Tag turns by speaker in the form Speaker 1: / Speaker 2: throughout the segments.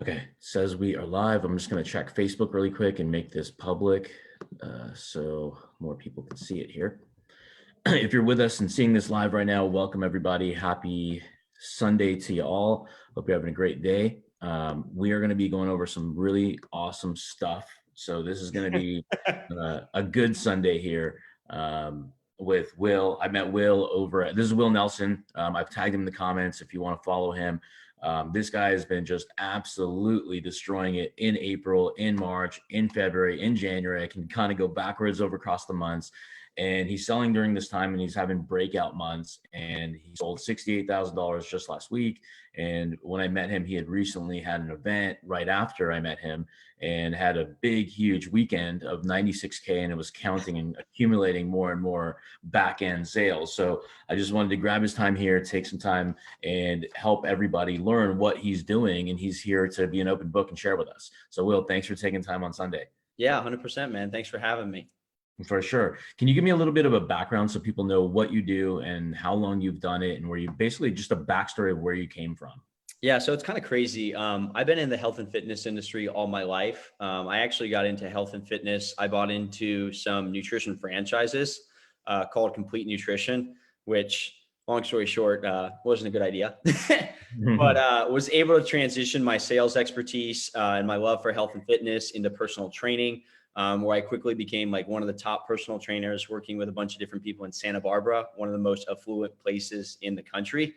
Speaker 1: Okay, says we are live. I'm just going to check Facebook really quick and make this public so more people can see it here. If you're with us and seeing this live right now, welcome everybody. Happy Sunday to you all. Hope you're having a great day. We are going to be going over some really awesome stuff. So this is going to be a good Sunday here with Will. I met Will this is Will Nelson. I've tagged him in the comments if you want to follow him. This guy has been just absolutely destroying it in April, in March, in February, in January. I can kind of go backwards over across the months. And he's selling during this time and he's having breakout months, and he sold $68,000 just last week. And when I met him, he had recently had an event right after I met him and had a big, huge weekend of 96K, and it was counting and accumulating more and more back end sales. So I just wanted to grab his time here, take some time and help everybody learn what he's doing. And he's here to be an open book and share with us. So Will, thanks for taking time on Sunday.
Speaker 2: Yeah, 100%, man. Thanks for having me.
Speaker 1: For sure. Can you give me a little bit of a background so people know what you do and how long you've done it, and where you basically just a backstory of where you came from?
Speaker 2: Yeah, so it's kind of crazy. I've been in the health and fitness industry all my life. I actually got into health and fitness. I bought into some nutrition franchises called Complete Nutrition, which, long story short, wasn't a good idea. But was able to transition my sales expertise and my love for health and fitness into personal training, where I quickly became like one of the top personal trainers, working with a bunch of different people in Santa Barbara, one of the most affluent places in the country,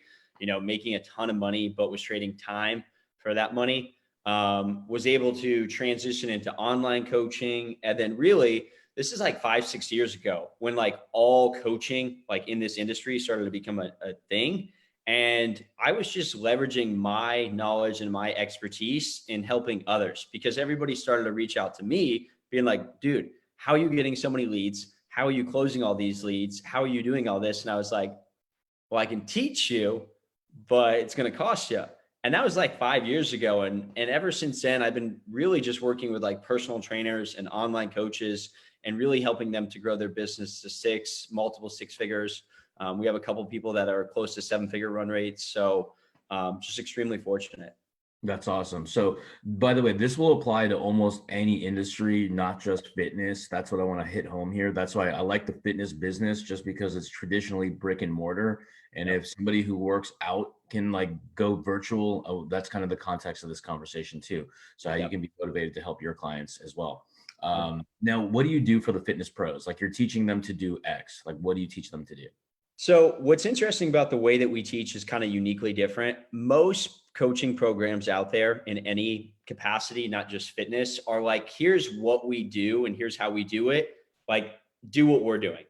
Speaker 2: making a ton of money, but was trading time for that money. Was able to transition into online coaching. And then really, this is like 5-6 years ago when like all coaching like in this industry started to become a thing. And I was just leveraging my knowledge and my expertise in helping others, because everybody started to reach out to me being like, dude, how are you getting so many leads? How are you closing all these leads? How are you doing all this? And I was like, well, I can teach you, but it's going to cost you. And that was like 5 years ago. And ever since then, I've been really just working with like personal trainers and online coaches and really helping them to grow their business to multiple six figures. We have a couple of people that are close to 7-figure run rates. So just extremely fortunate.
Speaker 1: That's awesome. So, by the way, this will apply to almost any industry, not just fitness. That's what I want to hit home here. That's why I like the fitness business, just because it's traditionally brick and mortar. And if somebody who works out can like go virtual, that's kind of the context of this conversation too. So how you can be motivated to help your clients as well. Now, what do you do for the fitness pros? Like, you're teaching them to do X. Like, what do you teach them to do?
Speaker 2: So what's interesting about the way that we teach is kind of uniquely different. Most coaching programs out there in any capacity, not just fitness, are like, here's what we do and here's how we do it. Like, do what we're doing.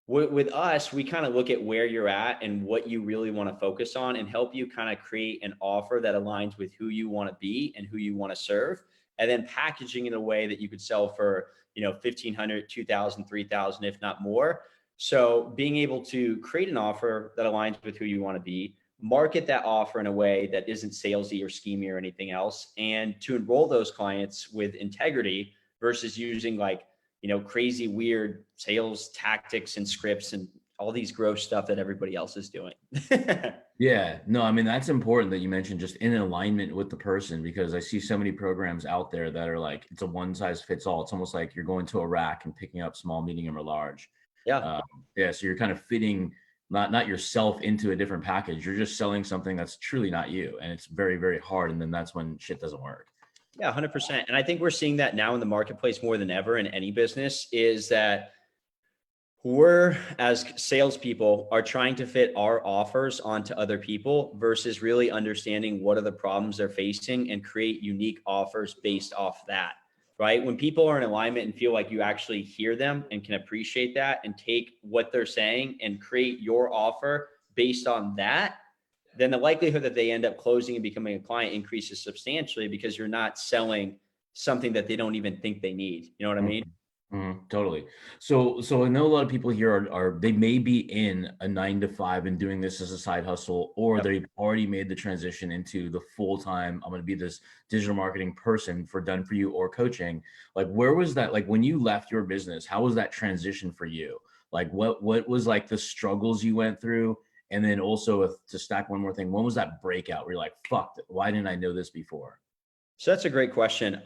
Speaker 2: With us, we kind of look at where you're at and what you really want to focus on and help you kind of create an offer that aligns with who you want to be and who you want to serve. And then packaging in a way that you could sell for, 1,500, 2,000, 3,000, if not more. So being able to create an offer that aligns with who you want to be, market that offer in a way that isn't salesy or schemy or anything else, and to enroll those clients with integrity versus using like, crazy, weird sales tactics and scripts and all these gross stuff that everybody else is doing.
Speaker 1: Yeah, no, I mean, that's important that you mentioned just in alignment with the person, because I see so many programs out there that are like, it's a one size fits all. It's almost like you're going to a rack and picking up small, medium, or large.
Speaker 2: Yeah.
Speaker 1: Yeah. So you're kind of fitting not yourself into a different package. You're just selling something that's truly not you. And it's very, very hard. And then that's when shit doesn't work.
Speaker 2: Yeah, 100%. And I think we're seeing that now in the marketplace more than ever in any business, is that we're, as salespeople, are trying to fit our offers onto other people versus really understanding what are the problems they're facing and create unique offers based off that, right? When people are in alignment and feel like you actually hear them and can appreciate that and take what they're saying and create your offer based on that, then the likelihood that they end up closing and becoming a client increases substantially, because you're not selling something that they don't even think they need. You know what I mean?
Speaker 1: Totally. So I know a lot of people here are they may be in a 9 to 5 and doing this as a side hustle, or they've already made the transition into the full-time, I'm going to be this digital marketing person for done for you or coaching. Like, where was that? Like, when you left your business, how was that transition for you? Like, what was like the struggles you went through? And then also, to stack one more thing, when was that breakout where you're like, fuck, why didn't I know this before?
Speaker 2: So that's a great question.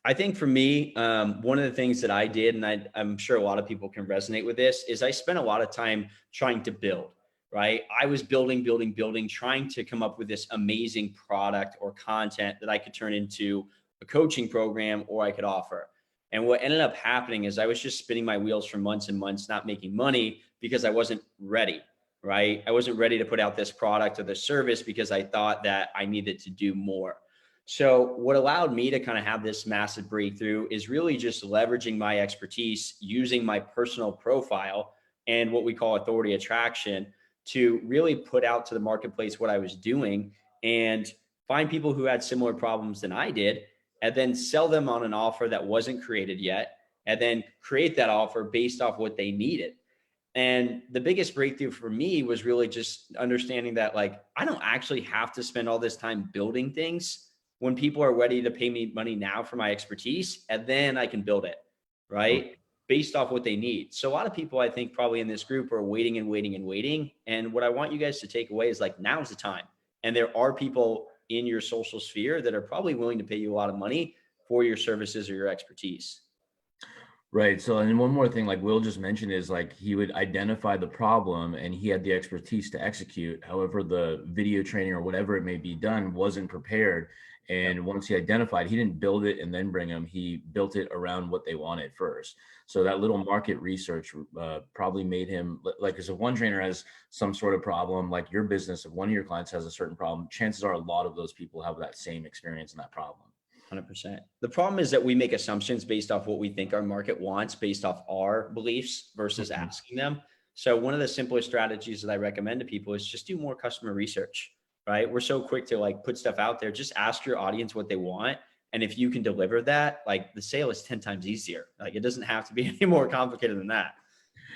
Speaker 2: I think for me, one of the things that I did, and I'm sure a lot of people can resonate with this, is I spent a lot of time trying to build, right? I was building, building, building, trying to come up with this amazing product or content that I could turn into a coaching program or I could offer. And what ended up happening is I was just spinning my wheels for months and months, not making money because I wasn't ready, right? I wasn't ready to put out this product or this service because I thought that I needed to do more. So what allowed me to kind of have this massive breakthrough is really just leveraging my expertise, using my personal profile and what we call authority attraction to really put out to the marketplace what I was doing and find people who had similar problems than I did, and then sell them on an offer that wasn't created yet, and then create that offer based off what they needed. And the biggest breakthrough for me was really just understanding that, like, I don't actually have to spend all this time building things when people are ready to pay me money now for my expertise, and then I can build it, right? Based off what they need. So a lot of people, I think, probably in this group are waiting and waiting and waiting. And what I want you guys to take away is like, now's the time. And there are people in your social sphere that are probably willing to pay you a lot of money for your services or your expertise.
Speaker 1: Right. So, and one more thing, like Will just mentioned, is like he would identify the problem and he had the expertise to execute. However, the video training or whatever it may be done wasn't prepared. And once he identified, he didn't build it and then bring them. He built it around what they wanted first. So that little market research probably made him like, because if one trainer has some sort of problem, like your business, if one of your clients has a certain problem, chances are a lot of those people have that same experience and that problem.
Speaker 2: 100%. The problem is that we make assumptions based off what we think our market wants, based off our beliefs versus
Speaker 1: Mhm.
Speaker 2: asking them. So one of the simplest strategies that I recommend to people is just do more customer research, right? We're so quick to like put stuff out there. Just ask your audience what they want. And if you can deliver that, like the sale is 10 times easier. Like it doesn't have to be any more complicated than that.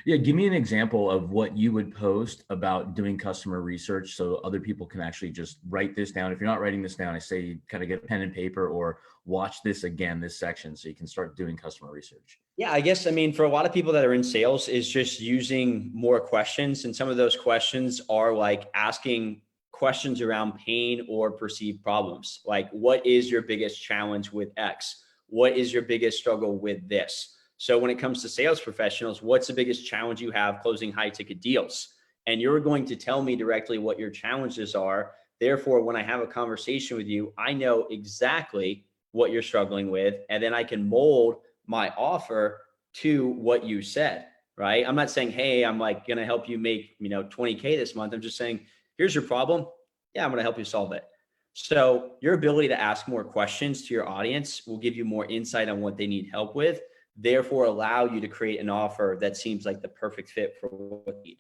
Speaker 1: Yeah, give me an example of what you would post about doing customer research so other people can actually just write this down. If you're not writing this down, I say you kind of get pen and paper or watch this again, this section, so you can start doing customer research.
Speaker 2: Yeah, I guess, I mean, for a lot of people that are in sales is just using more questions. And some of those questions are like asking questions around pain or perceived problems. Like, what is your biggest challenge with X? What is your biggest struggle with this? So when it comes to sales professionals, what's the biggest challenge you have closing high ticket deals? And you're going to tell me directly what your challenges are. Therefore, when I have a conversation with you, I know exactly what you're struggling with. And then I can mold my offer to what you said, right? I'm not saying, hey, I'm like going to help you make, 20K this month. I'm just saying, here's your problem. Yeah, I'm going to help you solve it. So your ability to ask more questions to your audience will give you more insight on what they need help with, therefore allow you to create an offer that seems like the perfect fit for what they need.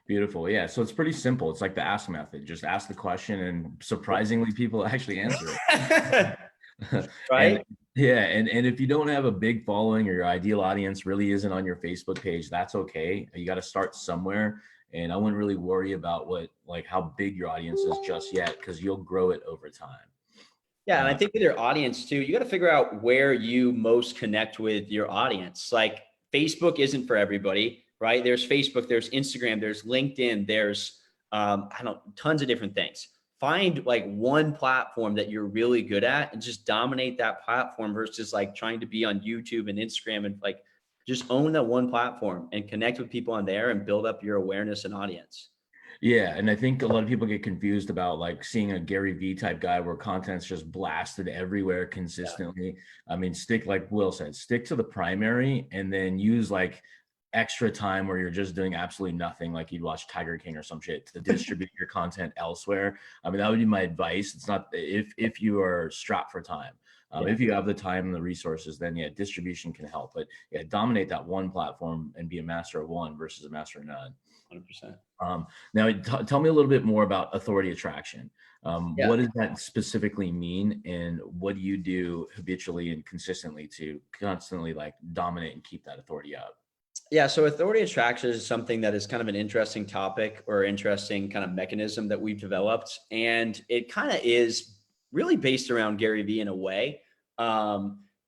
Speaker 1: Beautiful. Yeah. So it's pretty simple. It's like the ask method. Just ask the question and surprisingly people actually answer it. And
Speaker 2: Right?
Speaker 1: yeah, and if you don't have a big following or your ideal audience really isn't on your Facebook page, that's okay. You got to start somewhere. And I wouldn't really worry about like how big your audience is just yet, because you'll grow it over time.
Speaker 2: Yeah, and I
Speaker 1: Uh,
Speaker 2: think with your audience too, you got to figure out where you most connect with your audience. Like Facebook isn't for everybody, right? There's Facebook, there's Instagram, there's LinkedIn, there's I don't tons of different things. Find like one platform that you're really good at and just dominate that platform versus like trying to be on YouTube and Instagram and like just own that one platform and connect with people on there and build up your awareness and audience.
Speaker 1: Yeah, and I think a lot of people get confused about like seeing a Gary Vee type guy where content's just blasted everywhere consistently. I mean, stick, like Will said, stick to the primary and then use like extra time where you're just doing absolutely nothing, like you'd watch Tiger King or some shit, to distribute your content elsewhere. I mean, that would be my advice. It's not if you are strapped for time.
Speaker 2: Yeah,
Speaker 1: If you have the time and the resources, then yeah, distribution can help. But yeah, dominate that one platform and be a master of one versus a master of none.
Speaker 2: 100%.
Speaker 1: Now, tell me a little bit more about authority attraction.
Speaker 2: Yeah.
Speaker 1: What does that specifically mean, and what do you do habitually and consistently to constantly like dominate and keep that authority up?
Speaker 2: Yeah, so authority attraction is something that is kind of an interesting topic or interesting kind of mechanism that we've developed. And it kind of is really based around Gary Vee in a way.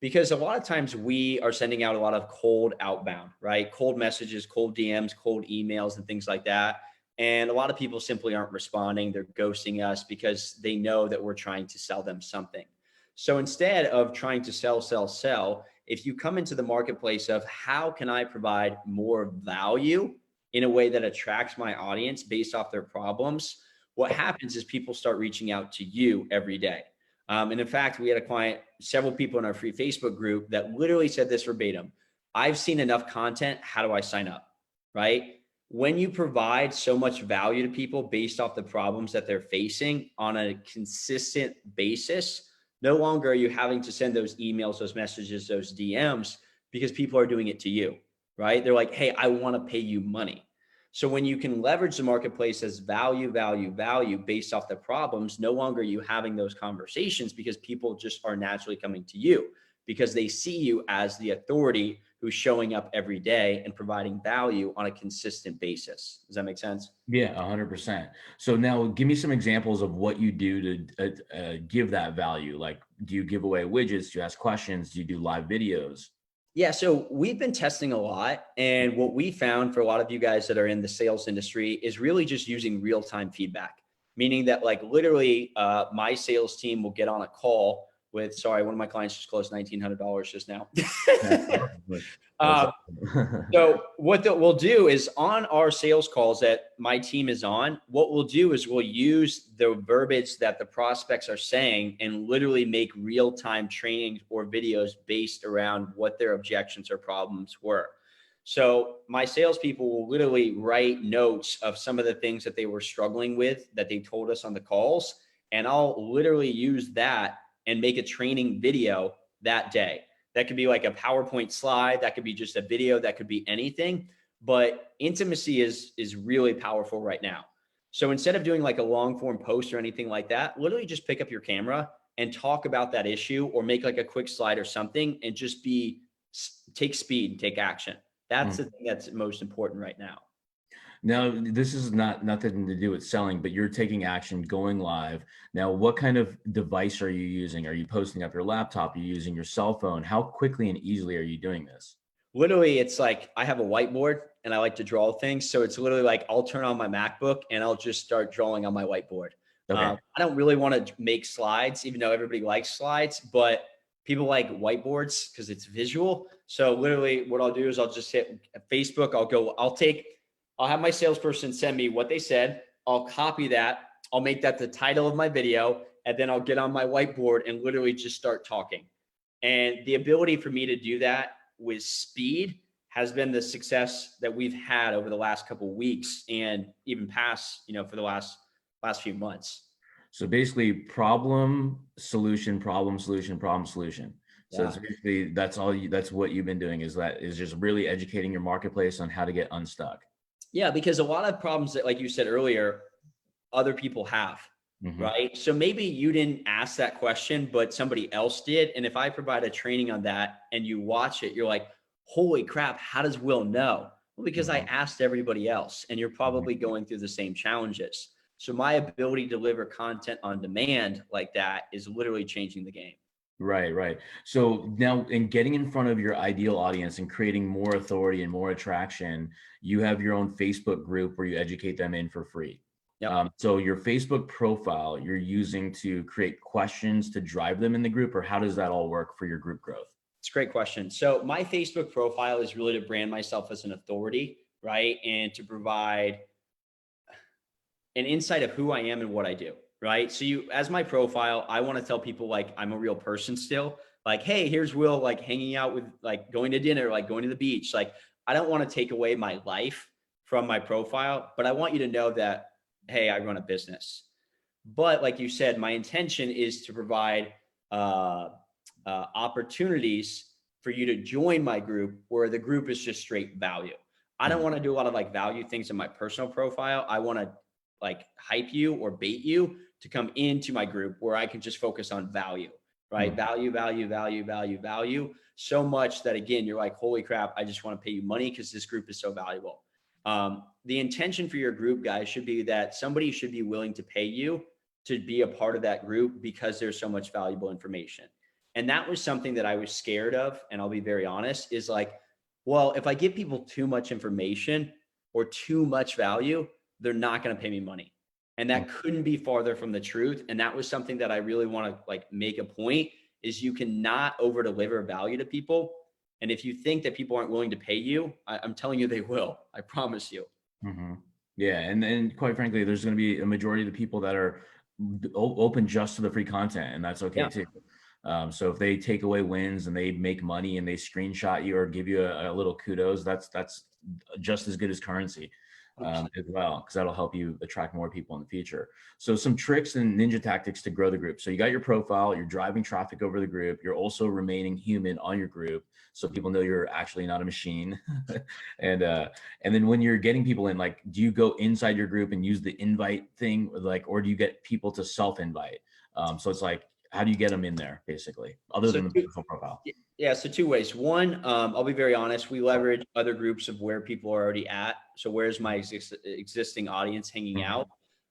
Speaker 2: Because a lot of times we are sending out a lot of cold outbound, right? Cold messages, cold DMs, cold emails, and things like that. And a lot of people simply aren't responding. They're ghosting us because they know that we're trying to sell them something. So instead of trying to sell, if you come into the marketplace of how can I provide more value in a way that attracts my audience based off their problems, what happens is people start reaching out to you every day. And in fact, we had a client, several people in our free Facebook group that literally said this verbatim: I've seen enough content. How do I sign up? Right? When you provide so much value to people based off the problems that they're facing on a consistent basis, no longer are you having to send those emails, those messages, those DMs, because people are doing it to you, right? They're like, hey, I want to pay you money. So when you can leverage the marketplace as value based off the problems, no longer are you having those conversations because people just are naturally coming to you because they see you as the authority who's showing up every day and providing value on a consistent basis. Does that make sense?
Speaker 1: Yeah, 100%. So now give me some examples of what you do to give that value. Like, do you give away widgets? Do you ask questions? Do you do live videos?
Speaker 2: Yeah, so we've been testing a lot. And what we found for a lot of you guys that are in the sales industry is really just using real-time feedback, meaning that like literally my sales team will get on a call with, sorry, one of my clients just closed $1,900 just now.
Speaker 1: That's
Speaker 2: uh, So what we'll do is on our sales calls that my team is on, what we'll do is we'll use the verbiage that the prospects are saying and literally make real-time trainings or videos based around what their objections or problems were. So my salespeople will literally write notes of some of the things that they were struggling with that they told us on the calls. And I'll literally use that and make a training video that day. That could be like a PowerPoint slide. That could be just a video. That could be anything. But intimacy is really powerful right now. So instead of doing like a long form post or anything like that, literally just pick up your camera and talk about that issue or make like a quick slide or something and just take speed and take action. That's the thing that's most important right now.
Speaker 1: Now, this is nothing to do with selling, but you're taking action, going live. Now, what kind of device are you using? Are you posting up your laptop? Are you using your cell phone? How quickly and easily are you doing this?
Speaker 2: Literally, it's like I have a whiteboard and I like to draw things. So it's literally like I'll turn on my MacBook and I'll just start drawing on my whiteboard.
Speaker 1: Okay.
Speaker 2: I don't really want to make slides, even though everybody likes slides, but people like whiteboards because it's visual. So literally what I'll do is I'll just hit Facebook. I'll have my salesperson send me what they said. I'll copy that. I'll make that the title of my video. And then I'll get on my whiteboard and literally just start talking. And the ability for me to do that with speed has been the success that we've had over the last couple of weeks and even past, for the last few months.
Speaker 1: So basically problem, solution, problem, solution, problem, solution. So
Speaker 2: Yeah.
Speaker 1: it's basically, that's what you've been doing is just really educating your marketplace on how to get unstuck.
Speaker 2: Yeah, because a lot of problems that, like you said earlier, other people have, right? So maybe you didn't ask that question, but somebody else did. And if I provide a training on that and you watch it, you're like, holy crap, how does Will know? Well, because I asked everybody else and you're probably going through the same challenges. So my ability to deliver content on demand like that is literally changing the game.
Speaker 1: Right. So now in getting in front of your ideal audience and creating more authority and more attraction, you have your own Facebook group where you educate them in for free.
Speaker 2: Yep.
Speaker 1: So your Facebook profile you're using to create questions to drive them in the group, or how does that all work for your group growth?
Speaker 2: It's a great question. So my Facebook profile is really to brand myself as an authority, right? And to provide an insight of who I am and what I do, right? So as my profile, I want to tell people like I'm a real person still. Like, hey, here's Will, like hanging out with, like going to dinner, like going to the beach. Like, I don't want to take away my life from my profile, but I want you to know that, hey, I run a business. But like you said, my intention is to provide opportunities for you to join my group where the group is just straight value. I don't want to do a lot of like value things in my personal profile. I want to like hype you or bait you to come into my group where I can just focus on value, right? Value. So much that again, you're like, holy crap, I just want to pay you money because this group is so valuable. The intention for your group, guys, should be that somebody should be willing to pay you to be a part of that group because there's so much valuable information. And that was something that I was scared of. And I'll be very honest, is like, well, if I give people too much information or too much value, they're not going to pay me money. And that couldn't be farther from the truth. And that was something that I really want to like make a point is you cannot over deliver value to people. And if you think that people aren't willing to pay you, I'm telling you they will. I promise you.
Speaker 1: Mhm. Yeah, and then quite frankly, there's going to be a majority of the people that are open just to the free content, and that's okay
Speaker 2: Yeah.
Speaker 1: too. So if they take away wins and they make money and they screenshot you or give you a little kudos, that's just as good as currency as well, because that'll help you attract more people in the future. So some tricks and ninja tactics to grow the group. So you got your profile, you're driving traffic over the group, you're also remaining human on your group, so people know you're actually not a machine. And then when you're getting people in, like, do you go inside your group and use the invite thing, or do you get people to self-invite? So it's like, how do you get them in there, basically, other
Speaker 2: So
Speaker 1: than the personal profile?
Speaker 2: yeah, so two ways. One, I'll be very honest, we leverage other groups of where people are already at. So where's my existing audience hanging
Speaker 1: Mhm.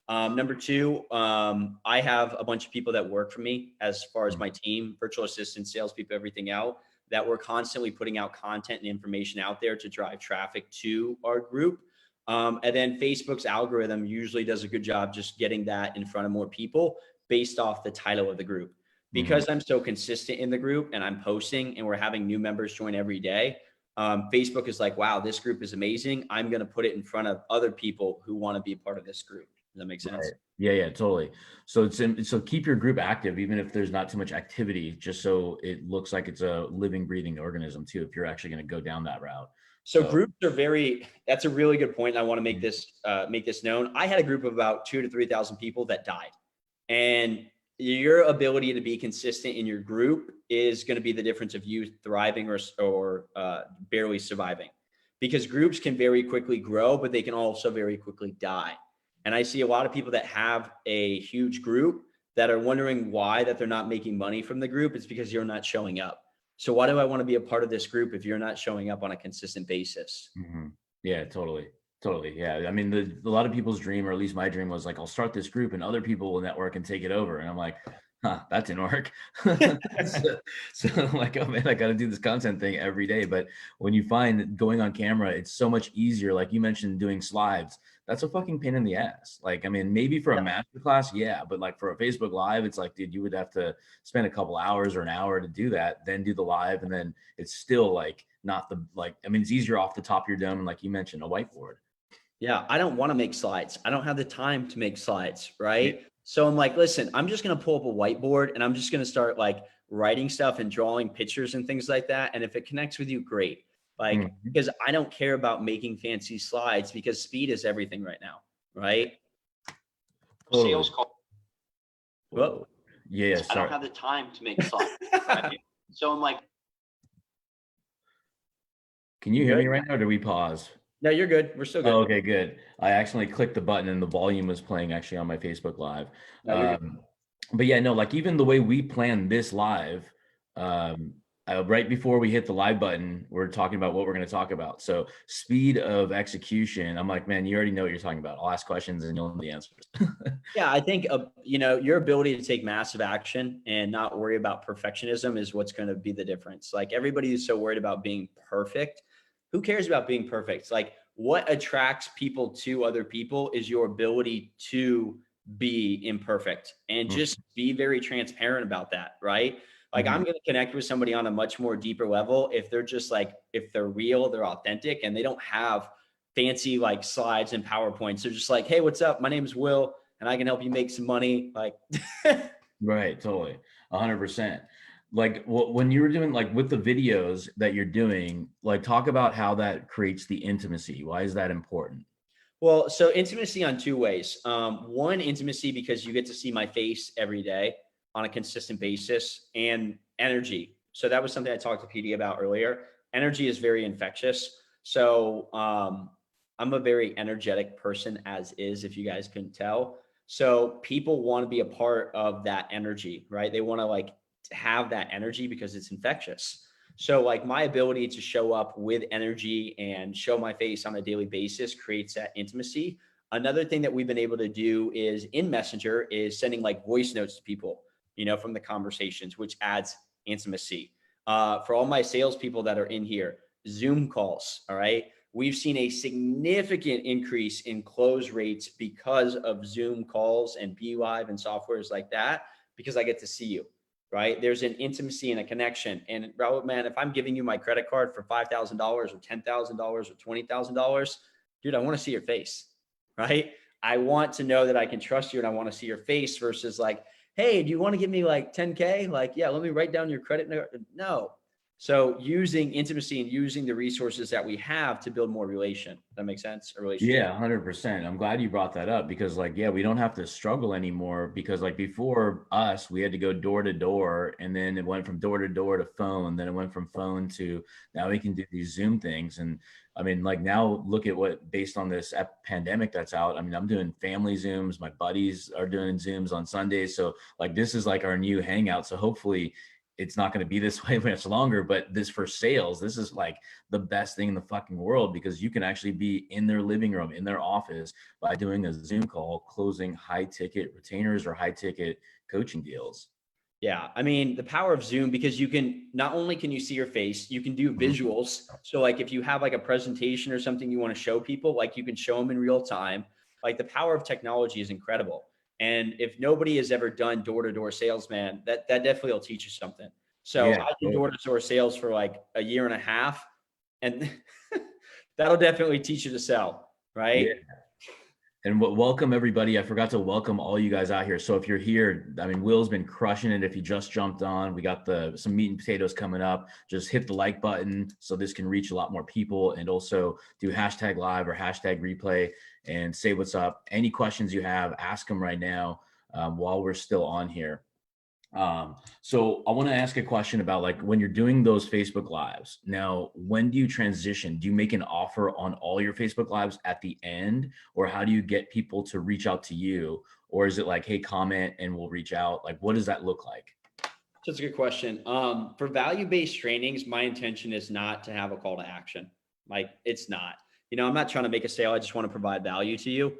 Speaker 2: out? Number two, I have a bunch of people that work for me as far as
Speaker 1: Mhm.
Speaker 2: my team, virtual assistants, salespeople, everything out, that we're constantly putting out content and information out there to drive traffic to our group. And then Facebook's algorithm usually does a good job just getting that in front of more people based off the title of the group.
Speaker 1: Mhm.
Speaker 2: Because I'm so consistent in the group and I'm posting and we're having new members join every day, Facebook is like, wow, this group is amazing. I'm going to put it in front of other people who want to be a part of this group. Does that make sense?
Speaker 1: Right. Yeah, totally. So so keep your group active, even if there's not too much activity, just so it looks like it's a living, breathing organism too, if you're actually going to go down that route.
Speaker 2: So
Speaker 1: So
Speaker 2: groups are that's a really good point. I want to make this known. I had a group of about 2,000 to 3,000 people that died. And your ability to be consistent in your group is going to be the difference of you thriving or barely surviving, because groups can very quickly grow, but they can also very quickly die. And I see a lot of people that have a huge group that are wondering why that they're not making money from the group. It's because you're not showing up. So why do I want to be a part of this group if you're not showing up on a consistent basis?
Speaker 1: mhm. Yeah, totally. Yeah, I mean, a lot of people's dream, or at least my dream, was like, I'll start this group and other people will network and take it over. And I'm like, huh, that didn't work. So I'm like, oh man, I got to do this content thing every day. But when you find going on camera, it's so much easier. Like you mentioned, doing slides, that's a fucking pain in the ass. Like, I mean, maybe for a master class, yeah, but like for a Facebook Live, it's like, dude, you would have to spend a couple hours or an hour to do that, then do the live, and then it's still like not the like. I mean, it's easier off the top of your dome, and like you mentioned, a whiteboard.
Speaker 2: Yeah, I don't want to make slides. I don't have the time to make slides,
Speaker 1: Yeah.
Speaker 2: right? So I'm like, listen, I'm just going to pull up a whiteboard and I'm just going to start like writing stuff and drawing pictures and things like that. And if it connects with you, great. Like,
Speaker 1: Mhm.
Speaker 2: because I don't care about making fancy slides because speed is everything right now, right?
Speaker 1: Totally.
Speaker 2: Sales call.
Speaker 1: Whoa.
Speaker 2: Well,
Speaker 1: Yeah.
Speaker 2: I don't
Speaker 1: Sorry.
Speaker 2: have the time to make slides, right? So I'm like,
Speaker 1: Can you
Speaker 2: you
Speaker 1: hear
Speaker 2: good?
Speaker 1: me right now? Or do we pause?
Speaker 2: No, you're good. We're still
Speaker 1: Oh,
Speaker 2: good.
Speaker 1: okay, good. I accidentally clicked the button and the volume was playing actually on my Facebook Live.
Speaker 2: No, you're good.
Speaker 1: But yeah, no, like even the way we planned this live, um, right before we hit the live button, we're talking about what we're going to talk about. So speed of execution. I'm like, man, you already know what you're talking about. I'll ask questions and you'll know the answers.
Speaker 2: Yeah, I think your ability to take massive action and not worry about perfectionism is what's going to be the difference. Like everybody is so worried about being perfect. Who cares about being perfect? Like what attracts people to other people is your ability to be imperfect and just be very transparent about that, right? Like
Speaker 1: Mhm.
Speaker 2: I'm going to connect with somebody on a much more deeper level if they're just like if they're real, they're authentic and they don't have fancy like slides and PowerPoints. They're just like, hey, what's up? My name is Will and I can help you make some money. Like,
Speaker 1: Right, totally. 100%. Like when you were doing like with the videos that you're doing, like talk about how that creates the intimacy. Why is that important?
Speaker 2: well, so intimacy on two ways. One, intimacy because you get to see my face every day on a consistent basis, and energy. So that was something I talked to PD about earlier. Energy is very infectious. So I'm a very energetic person, as is, if you guys couldn't tell. So people want to be a part of that energy, right? They want to like have that energy because it's infectious. So like my ability to show up with energy and show my face on a daily basis creates that intimacy. Another thing that we've been able to do is in Messenger is sending like voice notes to people, from the conversations, which adds intimacy. For all my salespeople that are in here, Zoom calls. All right. We've seen a significant increase in close rates because of Zoom calls and Be Live and softwares like that, because I get to see you. right? There's an intimacy and a connection. And Raul, man, if I'm giving you my credit card for $5,000 or $10,000 or $20,000, dude, I want to see your face, right? I want to know that I can trust you and I want to see your face versus like, hey, do you want to give me like 10K? Like, yeah, let me write down your credit. No. So using intimacy and using the resources that we have to build more relation. That makes sense? A relationship.
Speaker 1: Yeah, 100%. I'm glad you brought that up because like, yeah, we don't have to struggle anymore because like before us, we had to go door to door and then it went from door to door to phone. Then it went from phone to now we can do these Zoom things. And I mean, like now look at what, based on this pandemic that's out. I mean, I'm doing family Zooms. My buddies are doing Zooms on Sundays. So like, this is like our new hangout. So hopefully it's not going to be this way much longer, but this for sales, this is like the best thing in the fucking world because you can actually be in their living room, in their office by doing a Zoom call, closing high ticket retainers or high ticket coaching deals.
Speaker 2: Yeah, I mean the power of Zoom because you can not only can you see your face, you can do visuals. So like if you have like a presentation or something you want to show people, like you can show them in real time. Like the power of technology is incredible. And if nobody has ever done door-to-door sales, man, that definitely will teach you something. So
Speaker 1: Yeah.
Speaker 2: I did door-to-door sales for like a year and a half, and that'll definitely teach you to sell,
Speaker 1: Yeah.
Speaker 2: right?
Speaker 1: And welcome everybody. I forgot to welcome all you guys out here. So if you're here, I mean, Will's been crushing it. If you just jumped on, we got some meat and potatoes coming up. Just hit the like button so this can reach a lot more people, and also do hashtag live or hashtag replay and say what's up. Any questions you have, ask them right now while we're still on here. So I want to ask a question about like when you're doing those Facebook lives. Now, when do you transition? Do you make an offer on all your Facebook lives at the end, or how do you get people to reach out to you? Or is it like, hey, comment and we'll reach out? Like, what does that look like?
Speaker 2: That's a good question. For value-based trainings, my intention is not to have a call to action. Like it's not, I'm not trying to make a sale. I just want to provide value to you.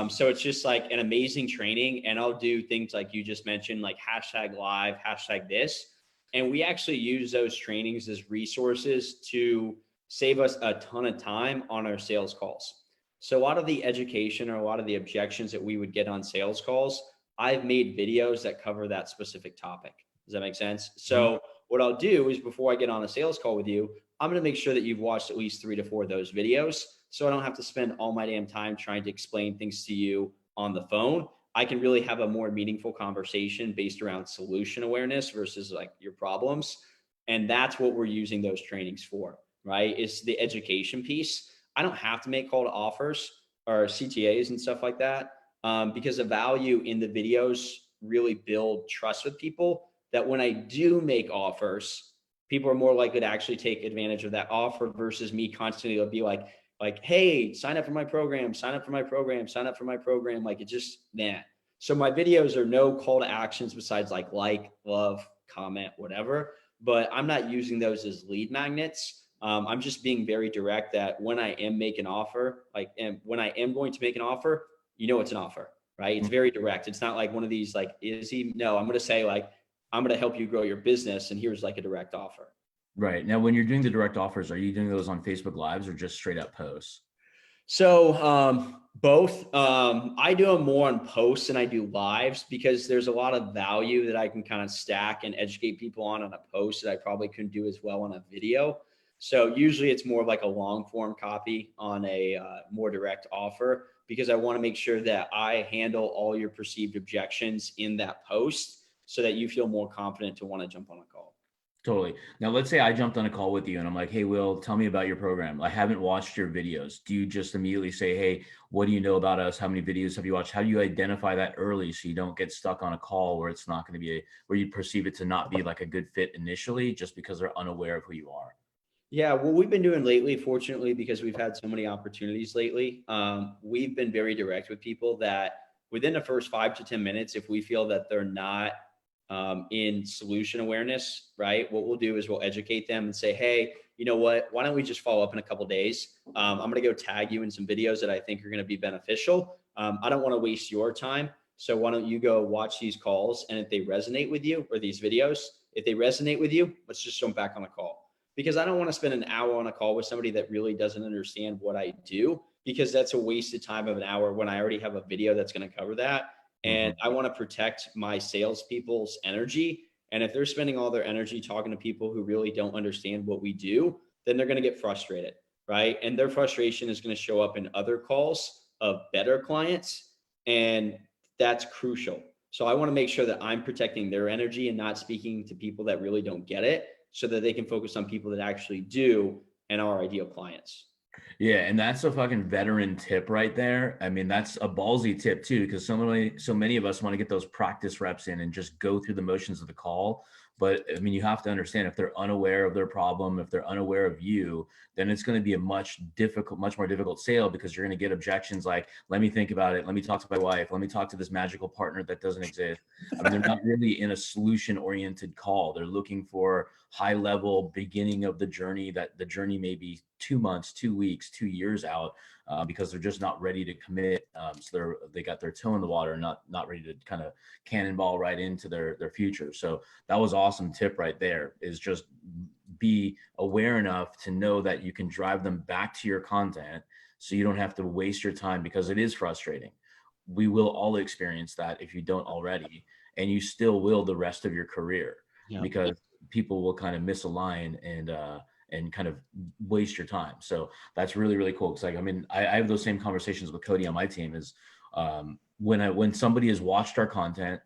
Speaker 2: So it's just like an amazing training, and I'll do things like you just mentioned, like hashtag live, hashtag this. And we actually use those trainings as resources to save us a ton of time on our sales calls. So a lot of the education or a lot of the objections that we would get on sales calls, I've made videos that cover that specific topic. Does that make sense? So what I'll do is before I get on a sales call with you, I'm going to make sure that you've watched at least 3 to 4 of those videos. So I don't have to spend all my damn time trying to explain things to you on the phone. I can really have a more meaningful conversation based around solution awareness versus like your problems. And that's what we're using those trainings for, right? It's the education piece. I don't have to make call to offers or CTAs and stuff like that because the value in the videos really build trust with people that when I do make offers, people are more likely to actually take advantage of that offer versus me constantly be like, hey, sign up for my program, sign up for my program, sign up for my program. Like it just, nah. So my videos are no call to actions besides like, love, comment, whatever. But I'm not using those as lead magnets. I'm just being very direct that when I am making an offer, and when I am going to make an offer, it's an offer, right? It's very direct. It's not like one of these like, is he? No, I'm going to say like, I'm going to help you grow your business. And here's like a direct offer.
Speaker 1: Right. Now, when you're doing the direct offers, are you doing those on Facebook Lives or just straight up posts?
Speaker 2: So both. I do them more on posts than I do lives because there's a lot of value that I can kind of stack and educate people on a post that I probably couldn't do as well on a video. So usually it's more like a long form copy on a more direct offer because I want to make sure that I handle all your perceived objections in that post so that you feel more confident to want to jump on a call.
Speaker 1: Totally. Now, let's say I jumped on a call with you and I'm like, hey, Will, tell me about your program. I haven't watched your videos. Do you just immediately say, hey, what do you know about us? How many videos have you watched? How do you identify that early so you don't get stuck on a call where it's not going to be where you perceive it to not be like a good fit initially just because they're unaware of who you are?
Speaker 2: Yeah, what we've been doing lately, fortunately, because we've had so many opportunities lately, we've been very direct with people that within the first 5 to 10 minutes, if we feel that they're not in solution awareness, right? What we'll do is we'll educate them and say, hey, you know what? Why don't we just follow up in a couple of days? I'm going to go tag you in some videos that I think are going to be beneficial. I don't want to waste your time. So why don't you go watch these calls? And if they resonate with you or these videos, if they resonate with you, let's just jump back on the call. Because I don't want to spend an hour on a call with somebody that really doesn't understand what I do, because that's a wasted time of an hour when I already have a video that's going to cover that. And I want to protect my salespeople's energy And if they're spending all their energy talking to people who really don't understand what we do, then they're going to get frustrated, right? And their frustration is going to show up in other calls of better clients. And that's crucial. So I want to make sure that I'm protecting their energy and not speaking to people that really don't get it, so that they can focus on people that actually do and are ideal clients.
Speaker 1: Yeah, and that's a fucking veteran tip right there. I mean, that's a ballsy tip too, because so many of us want to get those practice reps in and just go through the motions of the call. But I mean, you have to understand, if they're unaware of their problem, if they're unaware of you, then it's going to be a much more difficult sale, because you're going to get objections like, let me think about it. Let me talk to my wife. Let me talk to this magical partner that doesn't exist. I mean, they're not really in a solution oriented call. They're looking for high level beginning of the journey, that the journey may be 2 months, 2 weeks, 2 years out, because they're just not ready to commit. So they got their toe in the water, not ready to kind of cannonball right into their future. So that was awesome tip right there, is just be aware enough to know that you can drive them back to your content, so you don't have to waste your time, because it is frustrating. We will all experience that if you don't already, and you still will the rest of your career,
Speaker 2: Yeah.
Speaker 1: because people will kind of misalign and kind of waste your time. So that's really, really cool. Cause like, I mean, I have those same conversations with Cody on my team, is when somebody has watched our content,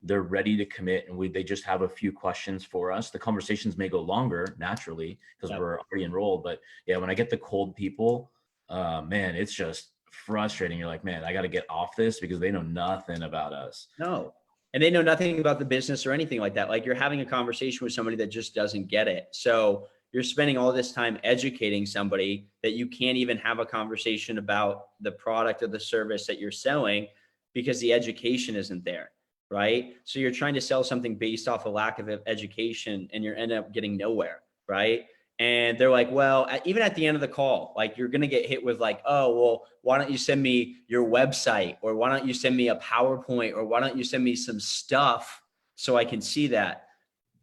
Speaker 1: they're ready to commit, and they just have a few questions for us. The conversations may go longer naturally, because
Speaker 2: Yep.
Speaker 1: we're already enrolled. But yeah, when I get the cold people, man, it's just frustrating. You're like, man, I got to get off this, because they know nothing about us.
Speaker 2: No. And they know nothing about the business or anything like that. Like, you're having a conversation with somebody that just doesn't get it. So you're spending all this time educating somebody that you can't even have a conversation about the product or the service that you're selling, because the education isn't there. Right. So you're trying to sell something based off a lack of education, and you're end up getting nowhere. Right. And they're like, well, even at the end of the call, like, you're going to get hit with like, oh, well, why don't you send me your website, or why don't you send me a PowerPoint, or why don't you send me some stuff so I can see that?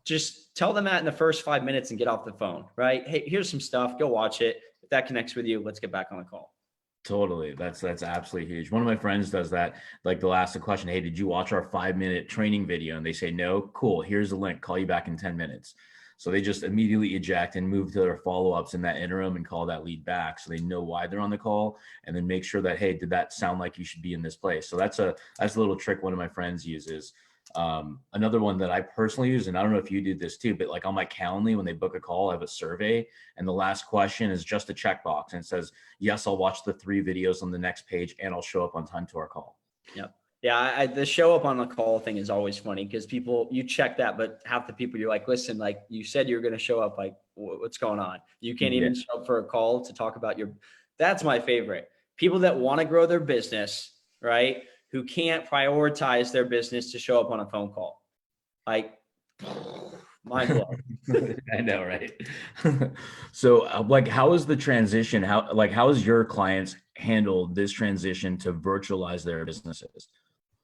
Speaker 2: Just tell them that in the first 5 minutes and get off the phone, right? Hey, here's some stuff. Go watch it. If that connects with you, let's get back on the call.
Speaker 1: Totally. That's absolutely huge. One of my friends does that. Like, they'll ask the question, hey, did you watch our 5-minute training video? And they say, no. Cool. Here's the link. Call you back in 10 minutes. So they just immediately eject and move to their follow-ups in that interim and call that lead back, so they know why they're on the call, and then make sure that, hey, did that sound like you should be in this place? So that's a little trick one of my friends uses. Another one that I personally use, and I don't know if you do this too, but like on my Calendly, when they book a call, I have a survey, and the last question is just a checkbox, and it says, yes, I'll watch the 3 videos on the next page, and I'll show up on time to our call.
Speaker 2: Yep. Yeah, the show up on the call thing is always funny, because you check that, but half the people, you're like, listen, like, you said you're going to show up, like, what's going on? You can't even show up for a call to talk about that's my favorite. People that want to grow their business, right? Who can't prioritize their business to show up on a phone call. Like, mind blowing.
Speaker 1: I know, right? So like, how is the transition? How has your clients handled this transition to virtualize their businesses?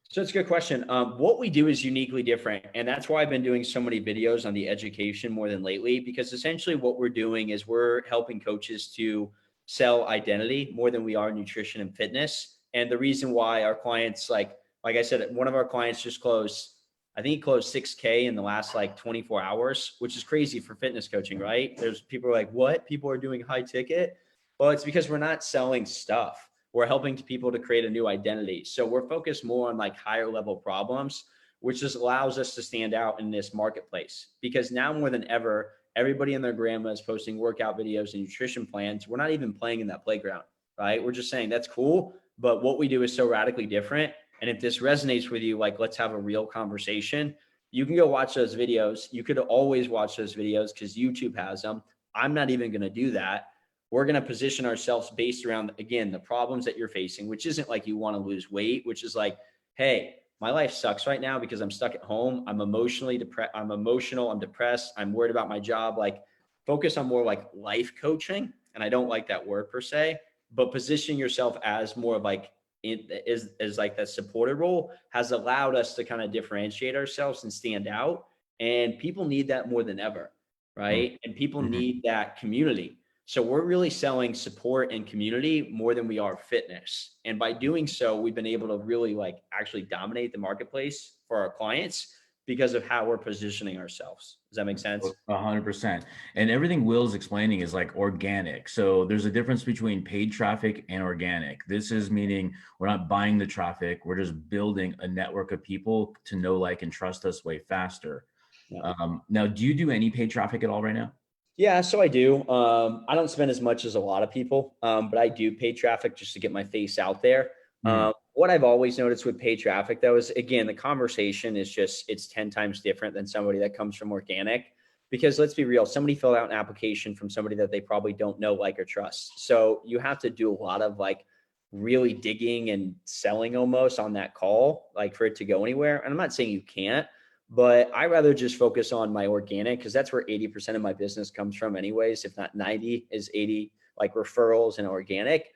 Speaker 2: So it's a good question. What we do is uniquely different. And that's why I've been doing so many videos on the education more than lately, because essentially what we're doing is we're helping coaches to sell identity more than we are nutrition and fitness. And the reason why our clients, like I said, one of our clients just closed, I think he closed 6K in the last like 24 hours, which is crazy for fitness coaching, right? There's people are like, what? People are doing high ticket? Well, it's because we're not selling stuff. We're helping people to create a new identity. So we're focused more on like higher level problems, which just allows us to stand out in this marketplace. Because now more than ever, everybody and their grandma is posting workout videos and nutrition plans. We're not even playing in that playground, right? We're just saying that's cool, but what we do is so radically different. And if this resonates with you, like, let's have a real conversation. You can go watch those videos. You could always watch those videos because YouTube has them. I'm not even going to do that. We're going to position ourselves based around, again, the problems that you're facing, which isn't like you want to lose weight, which is like, hey, my life sucks right now because I'm stuck at home. I'm emotionally depressed. I'm emotional. I'm depressed. I'm worried about my job. Like, focus on more like life coaching. And I don't like that word per se, but positioning yourself as more of like, is like that supported role has allowed us to kind of differentiate ourselves and stand out. And people need that more than ever, right? And people need that community. So we're really selling support and community more than we are fitness. And by doing so, we've been able to really like actually dominate the marketplace for our clients because of how we're positioning ourselves. Does that make sense?
Speaker 1: 100%. And everything Will's explaining is like organic. So there's a difference between paid traffic and organic. This is meaning we're not buying the traffic. We're just building a network of people to know, like, and trust us way faster.
Speaker 2: Yeah.
Speaker 1: Now, do you do any paid traffic at all right now?
Speaker 2: Yeah, so I do. I don't spend as much as a lot of people, but I do pay traffic just to get my face out there.
Speaker 1: Hmm.
Speaker 2: What I've always noticed with paid traffic, though, is again, the conversation is just, it's 10 times different than somebody that comes from organic. Because let's be real, somebody filled out an application from somebody that they probably don't know, like, or trust. So you have to do a lot of like really digging and selling almost on that call, like for it to go anywhere. And I'm not saying you can't, but I rather just focus on my organic, because that's where 80% of my business comes from anyways. If not 90, is 80 like referrals and organic,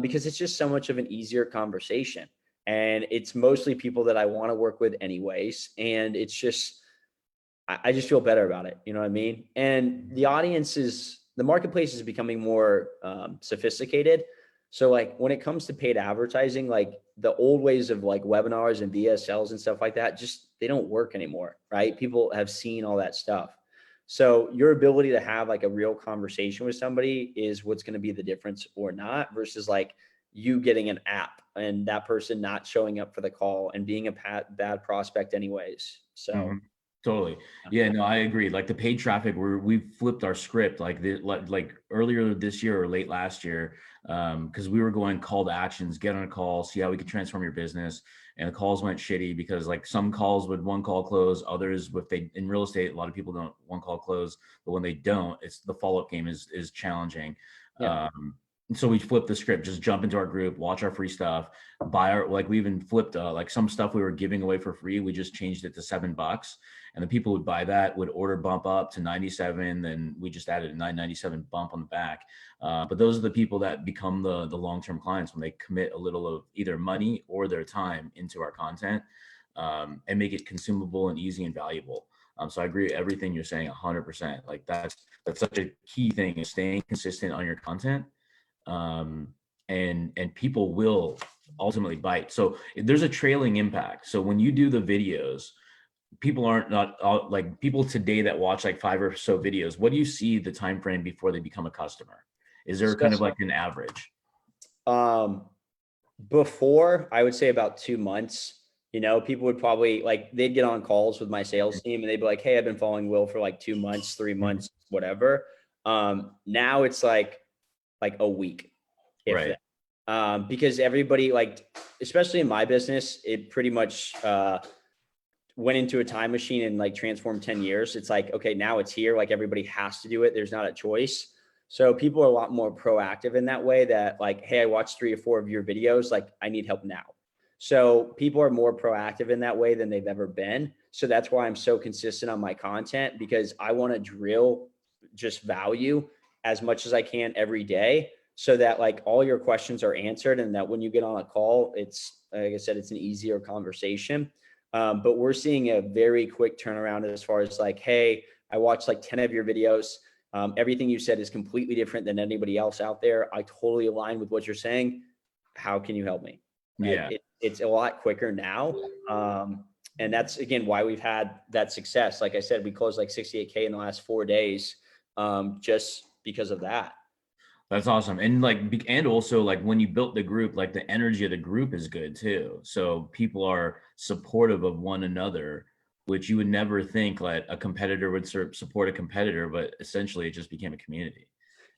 Speaker 2: because it's just so much of an easier conversation. And it's mostly people that I want to work with anyways. And it's just, I just feel better about it. You know what I mean? And the marketplace is becoming more sophisticated. So like when it comes to paid advertising, like the old ways of like webinars and VSLs and stuff like that, just they don't work anymore, right? People have seen all that stuff. So your ability to have like a real conversation with somebody is what's going to be the difference or not, versus like you getting an app and that person not showing up for the call and being a bad prospect anyways. So
Speaker 1: Totally. Yeah, no, I agree. Like the paid traffic, we flipped our script like earlier this year or late last year, because we were going call to actions, get on a call, see how we could transform your business. And the calls went shitty because like some calls would one call close, others in real estate, a lot of people don't one call close, but when they don't, it's the follow-up game is challenging.
Speaker 2: yeah.
Speaker 1: So we flipped the script, just jump into our group, watch our free stuff, like we even flipped like some stuff we were giving away for free. We just changed it to $7, and the people would buy that, would order bump up to 97. Then we just added a 997 bump on the back. But those are the people that become the long-term clients when they commit a little of either money or their time into our content, and make it consumable and easy and valuable. So I agree with everything you're saying 100%. Like that's such a key thing, is staying consistent on your content. And people will ultimately bite. So there's a trailing impact. So when you do the videos, people aren't not like people today that watch like 5 or so videos. What do you see the time frame before they become a customer? Is there kind of like an average?
Speaker 2: Before, I would say about 2 months. People would probably like, they'd get on calls with my sales team and they'd be like, hey, I've been following Will for like 2 months, 3 months, whatever. Now it's like a week, if
Speaker 1: Right.
Speaker 2: that. Because everybody, like, especially in my business, it pretty much went into a time machine and like transformed 10 years. It's like, okay, now it's here. Like everybody has to do it. There's not a choice. So people are a lot more proactive in that way, that like, hey, I watched 3 or 4 of your videos. Like I need help now. So people are more proactive in that way than they've ever been. So that's why I'm so consistent on my content, because I want to drill just value as much as I can every day, so that like all your questions are answered, and that when you get on a call, it's, like I said, it's an easier conversation. But we're seeing a very quick turnaround as far as like, hey, I watched like 10 of your videos. Everything you said is completely different than anybody else out there. I totally align with what you're saying. How can you help me? Right?
Speaker 1: Yeah.
Speaker 2: It's a lot quicker now. And that's, again, why we've had that success. Like I said, we closed like 68K in the last 4 days, just because of that.
Speaker 1: That's awesome. And like, and also like when you built the group, like the energy of the group is good too. So people are supportive of one another, which you would never think like a competitor would support a competitor, but essentially it just became a community.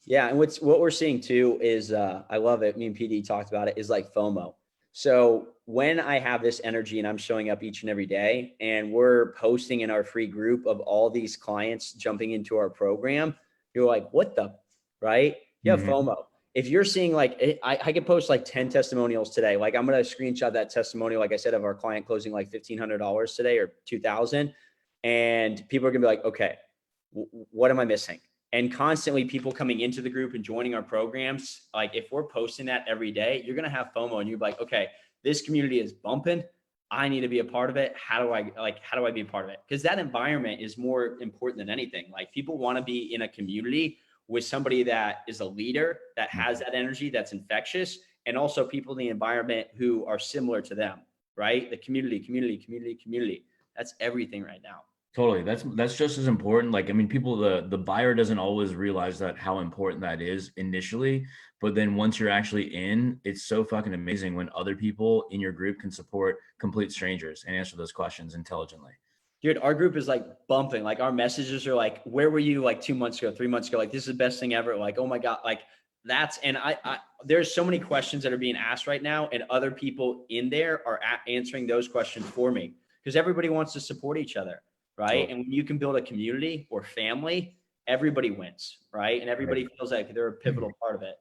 Speaker 2: Yeah. And what we're seeing too is, I love it. Me and PD talked about it, is like FOMO. So when I have this energy and I'm showing up each and every day and we're posting in our free group of all these clients jumping into our program, you're like, what the, right? You have
Speaker 1: Mhm.
Speaker 2: FOMO. If you're seeing like, I could post like 10 testimonials today. Like I'm going to screenshot that testimonial, like I said, of our client closing like $1,500 today, or 2,000. And people are gonna be like, okay, what am I missing? And constantly people coming into the group and joining our programs. Like if we're posting that every day, you're going to have FOMO and you're like, okay, this community is bumping. I need to be a part of it. How do I be a part of it? Because that environment is more important than anything. Like people want to be in a community with somebody that is a leader, that has that energy, that's infectious, and also people in the environment who are similar to them, right? The community. That's everything right now.
Speaker 1: Totally. That's just as important. Like, I mean, people, the buyer doesn't always realize that how important that is initially, but then once you're actually in, it's so fucking amazing when other people in your group can support complete strangers and answer those questions intelligently.
Speaker 2: Dude, our group is like bumping. Like our messages are like, where were you like 2 months ago, 3 months ago? Like, this is the best thing ever. Like, oh my God. Like and there's so many questions that are being asked right now, and other people in there are answering those questions for me, because everybody wants to support each other. Right.
Speaker 1: Totally.
Speaker 2: And when you can build a community or family, everybody wins. Right. And everybody feels like they're a pivotal part of it.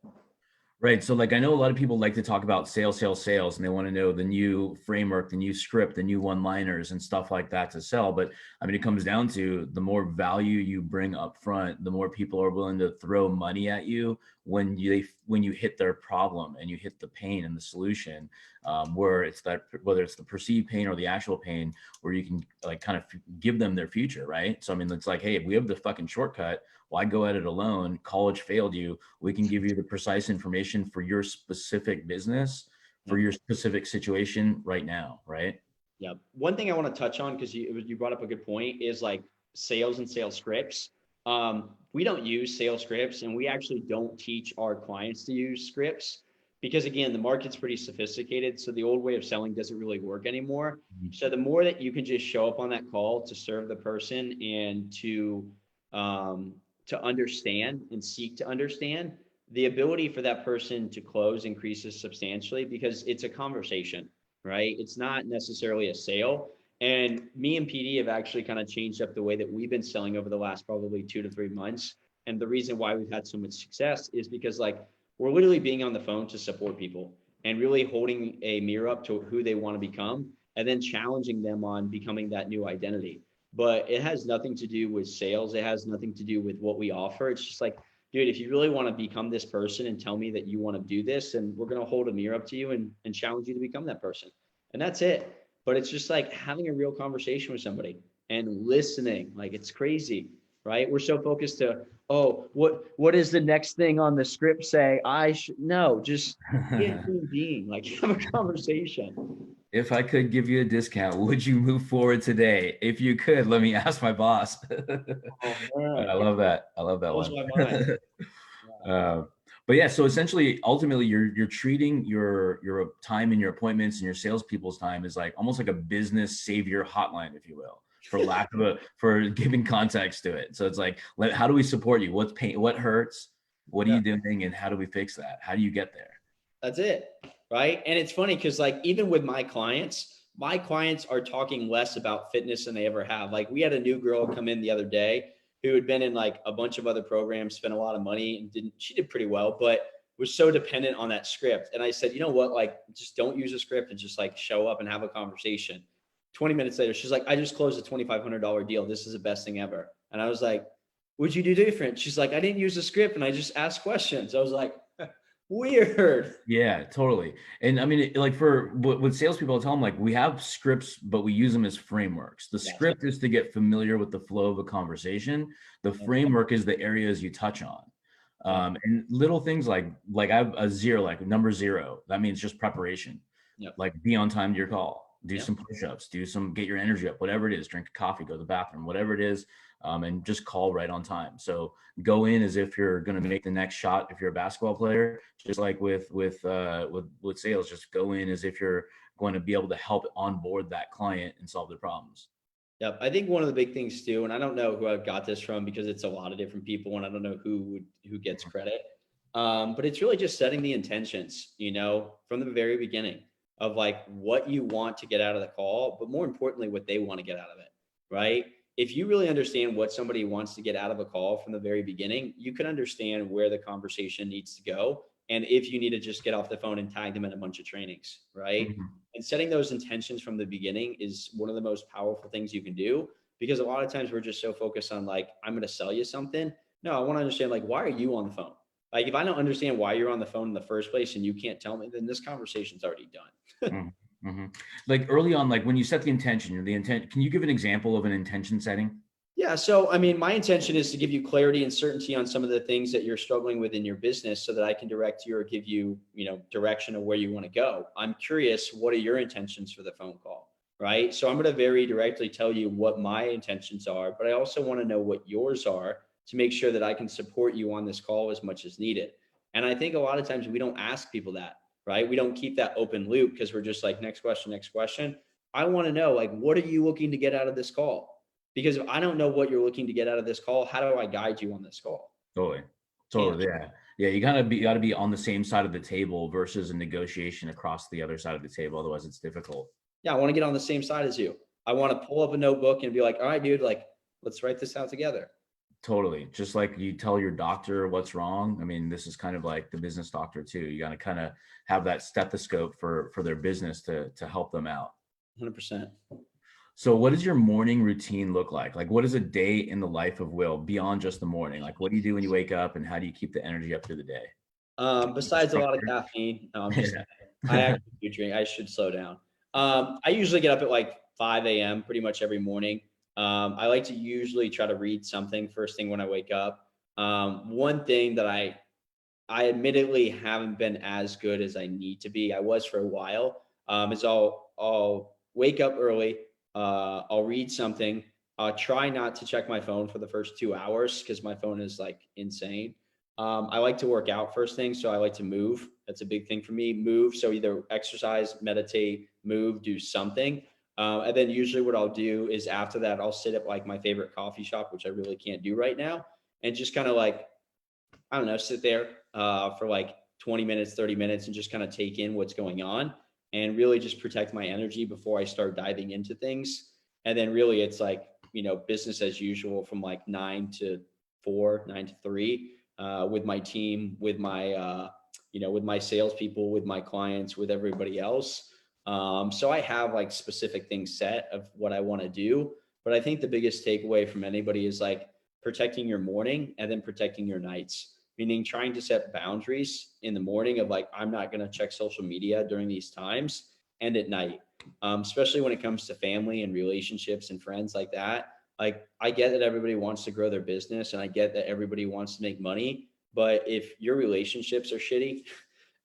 Speaker 1: Right. So like, I know a lot of people like to talk about sales, and they want to know the new framework, the new script, the new one-liners and stuff like that to sell. But I mean, it comes down to the more value you bring up front, the more people are willing to throw money at you when you hit their problem and you hit the pain and the solution, where it's that, whether it's the perceived pain or the actual pain, where you can like kind of give them their future. Right. So, I mean, it's like, hey, if we have the fucking shortcut, why go at it alone? College failed you. We can give you the precise information for your specific business, for your specific situation right now, right?
Speaker 2: Yeah. One thing I want to touch on, because you brought up a good point, is like sales and sales scripts. We don't use sales scripts, and we actually don't teach our clients to use scripts, because again, the market's pretty sophisticated. So the old way of selling doesn't really work anymore. So the more that you can just show up on that call to serve the person and to understand and seek to understand, the ability for that person to close increases substantially, because it's a conversation, right? It's not necessarily a sale. And me and PD have actually kind of changed up the way that we've been selling over the last probably 2 to 3 months. And the reason why we've had so much success is because like we're literally being on the phone to support people and really holding a mirror up to who they want to become, and then challenging them on becoming that new identity. But it has nothing to do with sales. It has nothing to do with what we offer. It's just like, dude, if you really want to become this person and tell me that you want to do this, and we're going to hold a mirror up to you and challenge you to become that person. And that's it. But it's just like having a real conversation with somebody and listening. Like, it's crazy, right? We're so focused to, oh, what is the next thing on the script say? No, just be a human being, like have a conversation.
Speaker 1: If I could give you a discount, would you move forward today? If you could, let me ask my boss.
Speaker 2: Oh man,
Speaker 1: I love that. I love that
Speaker 2: blows
Speaker 1: one.
Speaker 2: my mind.
Speaker 1: Uh, but yeah, so essentially, ultimately, you're treating your time and your appointments and your salespeople's time is like almost like a business savior hotline, if you will, for giving context to it. So it's like, how do we support you? What's pain? What hurts? What are
Speaker 2: Yeah.
Speaker 1: you doing? And how do we fix that? How do you get there?
Speaker 2: That's it. Right. And it's funny because like even with my clients are talking less about fitness than they ever have. Like we had a new girl come in the other day who had been in like a bunch of other programs, spent a lot of money, and she did pretty well, but was so dependent on that script. And I said, you know what, like just don't use a script and just like show up and have a conversation. 20 minutes later, she's like, I just closed a $2,500 deal. This is the best thing ever. And I was like, what'd you do different? She's like, I didn't use a script and I just asked questions. I was like, weird.
Speaker 1: Yeah, totally. And I mean, like for with salespeople, I'll tell them like we have scripts, but we use them as frameworks. The
Speaker 2: Yes.
Speaker 1: script is to get familiar with the flow of a conversation. The framework is the areas you touch on. And little things like I have a zero, like number 0. That means just preparation.
Speaker 2: Yep.
Speaker 1: Like be on time to your call, do
Speaker 2: Yep.
Speaker 1: some push-ups, get your energy up, whatever it is, drink a coffee, go to the bathroom, whatever it is, and just call right on time. So go in as if you're going to make the next shot. If you're a basketball player, just like with sales, just go in as if you're going to be able to help onboard that client and solve their problems.
Speaker 2: Yep. I think one of the big things too, and I don't know who I got this from because it's a lot of different people and I don't know who gets credit. But it's really just setting the intentions, from the very beginning of like what you want to get out of the call, but more importantly, what they want to get out of it, right? If you really understand what somebody wants to get out of a call from the very beginning, you can understand where the conversation needs to go. And if you need to just get off the phone and tag them in a bunch of trainings, right?
Speaker 1: Mm-hmm.
Speaker 2: And setting those intentions from the beginning is one of the most powerful things you can do, because a lot of times we're just so focused on like, I'm going to sell you something. No, I want to understand like, why are you on the phone? Like, if I don't understand why you're on the phone in the first place and you can't tell me, then this conversation's already done.
Speaker 1: Mm-hmm. Mm-hmm. Like early on, like when you set the intention, can you give an example of an intention setting?
Speaker 2: Yeah. So, I mean, my intention is to give you clarity and certainty on some of the things that you're struggling with in your business so that I can direct you or give you, direction of where you want to go. I'm curious, what are your intentions for the phone call? right? So I'm going to very directly tell you what my intentions are, but I also want to know what yours are to make sure that I can support you on this call as much as needed. And I think a lot of times we don't ask people that, right? We don't keep that open loop because we're just like, next question, next question. I want to know, like, what are you looking to get out of this call? Because if I don't know what you're looking to get out of this call, how do I guide you on this call?
Speaker 1: Totally.
Speaker 2: Can't.
Speaker 1: Totally. Yeah. Yeah. You gotta be on the same side of the table versus a negotiation across the other side of the table. Otherwise it's difficult.
Speaker 2: Yeah, I want to get on the same side as you. I want to pull up a notebook and be like, all right, dude, like, let's write this out together.
Speaker 1: Totally. Just like you tell your doctor what's wrong. I mean, this is kind of like the business doctor too. You got to kind of have that stethoscope for their business to help them out.
Speaker 2: 100%.
Speaker 1: So what does your morning routine look like? Like what is a day in the life of Will beyond just the morning? Like what do you do when you wake up and how do you keep the energy up through the day?
Speaker 2: Besides a lot of caffeine, no, I'm just, I
Speaker 1: Yeah.
Speaker 2: actually do drink. I should slow down. I usually get up at like 5 a.m. pretty much every morning. I like to usually try to read something first thing when I wake up. One thing that I admittedly haven't been as good as I need to be. I was for a while. Is I'll wake up early. I'll read something. I'll try not to check my phone for the first 2 hours because my phone is like insane. I like to work out first thing, so I like to move. That's a big thing for me. Move. So either exercise, meditate, move, do something. And then usually what I'll do is after that, I'll sit at like my favorite coffee shop, which I really can't do right now, and just kind of like, I don't know, sit there for like 20 minutes, 30 minutes and just kind of take in what's going on and really just protect my energy before I start diving into things. And then really it's like, business as usual from like 9 to 4, 9 to 3 with my team, with my salespeople, with my clients, with everybody else. So I have like specific things set of what I want to do. But I think the biggest takeaway from anybody is like protecting your morning and then protecting your nights, meaning trying to set boundaries in the morning of like, I'm not going to check social media during these times and at night, especially when it comes to family and relationships and friends like that. Like, I get that everybody wants to grow their business and I get that everybody wants to make money. But if your relationships are shitty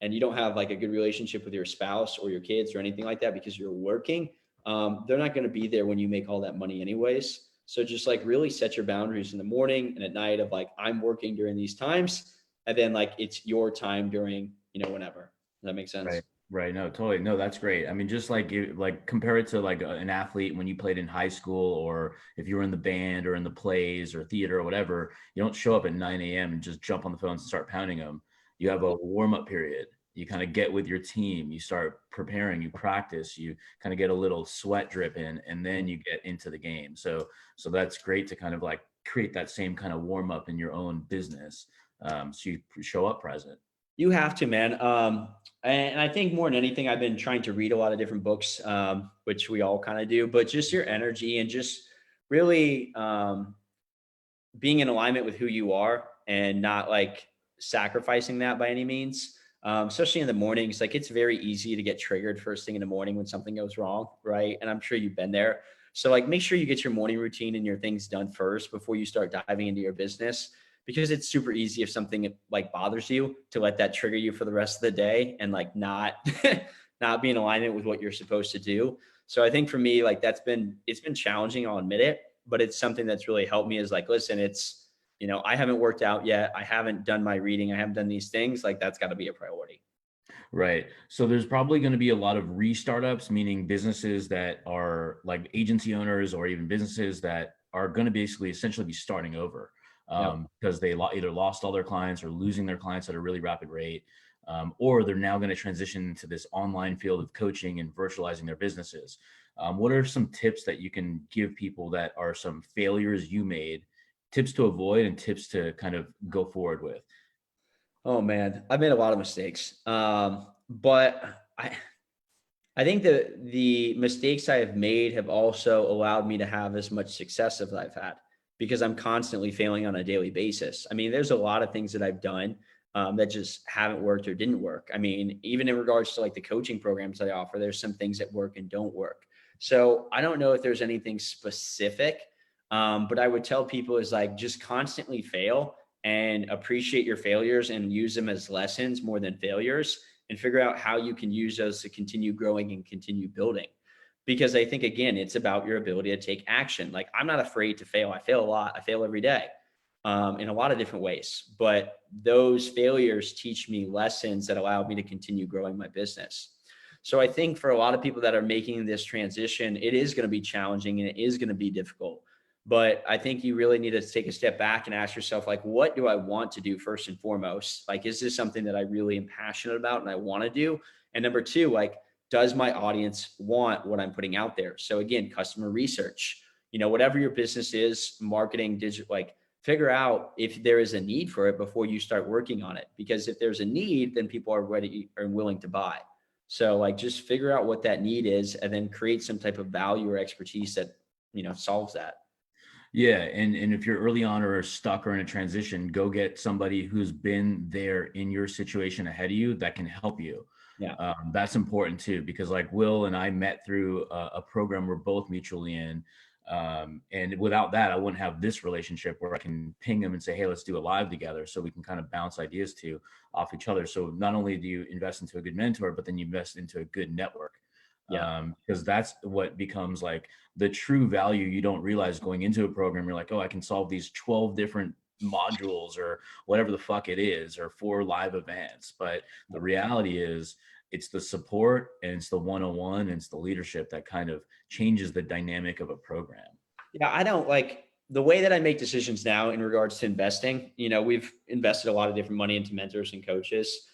Speaker 2: and you don't have like a good relationship with your spouse or your kids or anything like that because you're working, they're not going to be there when you make all that money anyways. So just like really set your boundaries in the morning and at night of like, I'm working during these times. And then like, it's your time during, whenever. Does that make sense?
Speaker 1: Right. Right. No, totally. No, that's great. I mean, just like like compare it to like an athlete when you played in high school, or if you were in the band or in the plays or theater or whatever, you don't show up at 9 a.m. and just jump on the phones and start pounding them. You have a warm up period. You kind of get with your team. You start preparing, you practice, you kind of get a little sweat drip in, and then you get into the game. So that's great to kind of like create that same kind of warm up in your own business. So you show up present.
Speaker 2: You have to, man. And I think more than anything, I've been trying to read a lot of different books, which we all kind of do, but just your energy and just really being in alignment with who you are and not like sacrificing that by any means. Especially in the mornings, like it's very easy to get triggered first thing in the morning when something goes wrong, right? And I'm sure you've been there. So like make sure you get your morning routine and your things done first before you start diving into your business, because it's super easy if something like bothers you to let that trigger you for the rest of the day and like not not be in alignment with what you're supposed to do. So I think for me, like it's been challenging, I'll admit it, but it's something that's really helped me is like, listen, it's, I haven't worked out yet. I haven't done my reading. I haven't done these things. Like that's got to be a priority.
Speaker 1: Right. So there's probably going to be a lot of restartups, meaning businesses that are like agency owners or even businesses that are going to basically essentially be starting over
Speaker 2: Yep.
Speaker 1: because they either lost all their clients or losing their clients at a really rapid rate, or they're now going to transition into this online field of coaching and virtualizing their businesses. What are some tips that you can give people that are some failures you made, tips to avoid and tips to kind of go forward with?
Speaker 2: Oh man, I've made a lot of mistakes. But I think that the mistakes I have made have also allowed me to have as much success as I've had because I'm constantly failing on a daily basis. I mean, there's a lot of things that I've done that just haven't worked or didn't work. I mean, even in regards to like the coaching programs I offer, there's some things that work and don't work. So I don't know if there's anything specific, but I would tell people is like just constantly fail and appreciate your failures and use them as lessons more than failures, and figure out how you can use those to continue growing and continue building. because I think, again, it's about your ability to take action. Like, I'm not afraid to fail. I fail a lot. I fail every day, in a lot of different ways. But those failures teach me lessons that allow me to continue growing my business. So I think for a lot of people that are making this transition, it is going to be challenging and it is going to be difficult. But I think you really need to take a step back and ask yourself, like, what do I want to do first and foremost? Like, is this something that I really am passionate about and I want to do? And number two, like, does my audience want what I'm putting out there? So again, customer research, whatever your business is, marketing, digital, like, figure out if there is a need for it before you start working on it. Because if there's a need, then people are ready and willing to buy. So like, just figure out what that need is and then create some type of value or expertise that, solves that.
Speaker 1: Yeah, and if you're early on or stuck or in a transition, go get somebody who's been there in your situation ahead of you that can help you.
Speaker 2: Yeah.
Speaker 1: That's important too, because like Will and I met through a program we're both mutually in. And without that, I wouldn't have this relationship where I can ping them and say, hey, let's do a live together, so we can kind of bounce ideas off each other. So not only do you invest into a good mentor, but then you invest into a good network.
Speaker 2: Yeah.
Speaker 1: Because that's what becomes like the true value. You don't realize going into a program, you're like, oh, I can solve these 12 different modules or whatever the fuck it is, or 4 live events. But the reality is it's the support and it's the one-on-one and it's the leadership that kind of changes the dynamic of a program.
Speaker 2: Yeah. I don't like the way that I make decisions now in regards to investing. We've invested a lot of different money into mentors and coaches,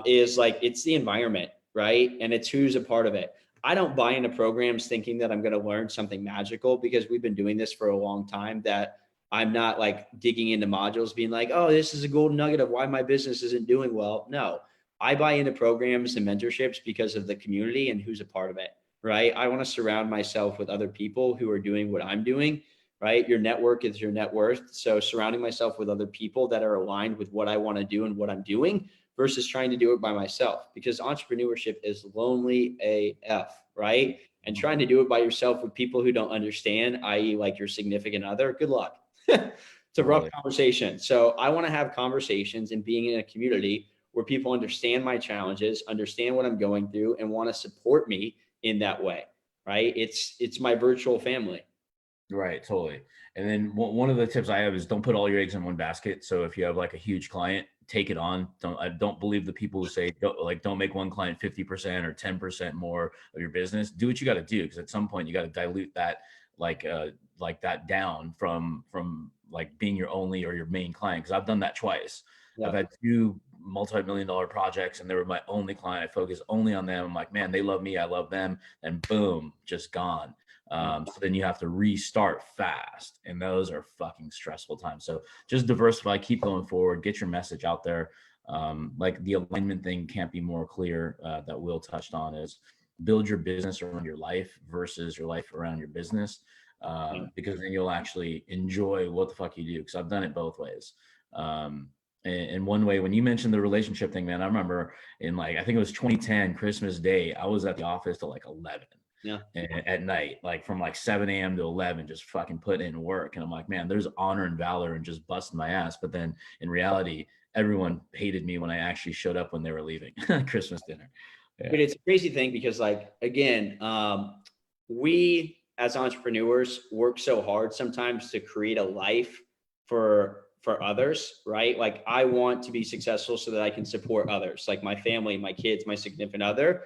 Speaker 2: is like, it's the environment, right? And it's who's a part of it. I don't buy into programs thinking that I'm going to learn something magical, because we've been doing this for a long time, that I'm not like digging into modules being like, oh, this is a golden nugget of why my business isn't doing well. No, I buy into programs and mentorships because of the community and who's a part of it, right? I want to surround myself with other people who are doing what I'm doing, right? Your network is your net worth. So surrounding myself with other people that are aligned with what I want to do and what I'm doing versus trying to do it by myself, because entrepreneurship is lonely AF, right? And trying to do it by yourself with people who don't understand, i.e. like your significant other, good luck. It's a rough conversation. So I want to have conversations and being in a community where people understand my challenges, understand what I'm going through, and want to support me in that way, right? It's my virtual family.
Speaker 1: Right, totally. And then one of the tips I have is don't put all your eggs in one basket. So if you have like a huge client, take it on. I don't believe the people who say don't make one client 50% or 10% more of your business. Do what you got to do, because at some point you got to dilute that like that down from like being your only or your main client. Because I've done that twice.
Speaker 2: Yeah.
Speaker 1: I've had 2 multi-million-dollar projects and they were my only client. I focused only on them. I'm like, man, they love me, I love them, and boom, just gone. So then you have to restart fast, and those are fucking stressful times. So just diversify, keep going forward, get your message out there. Like the alignment thing can't be more clear, that Will touched on, is build your business around your life versus your life around your business. Because then you'll actually enjoy what the fuck you do. Because I've done it both ways. And one way, when you mentioned the relationship thing, man, I remember in like, I think it was 2010 Christmas Day, I was at the office till like 11.
Speaker 2: Yeah.
Speaker 1: At night, like from like 7 a.m. to 11, just fucking putting in work. And I'm like, man, there's honor and valor and just busting my ass. But then in reality, everyone hated me when I actually showed up when they were leaving Christmas dinner. Yeah.
Speaker 2: But it's a crazy thing because, like, again, we as entrepreneurs work so hard sometimes to create a life for others, right? Like, I want to be successful so that I can support others, like my family, my kids, my significant other.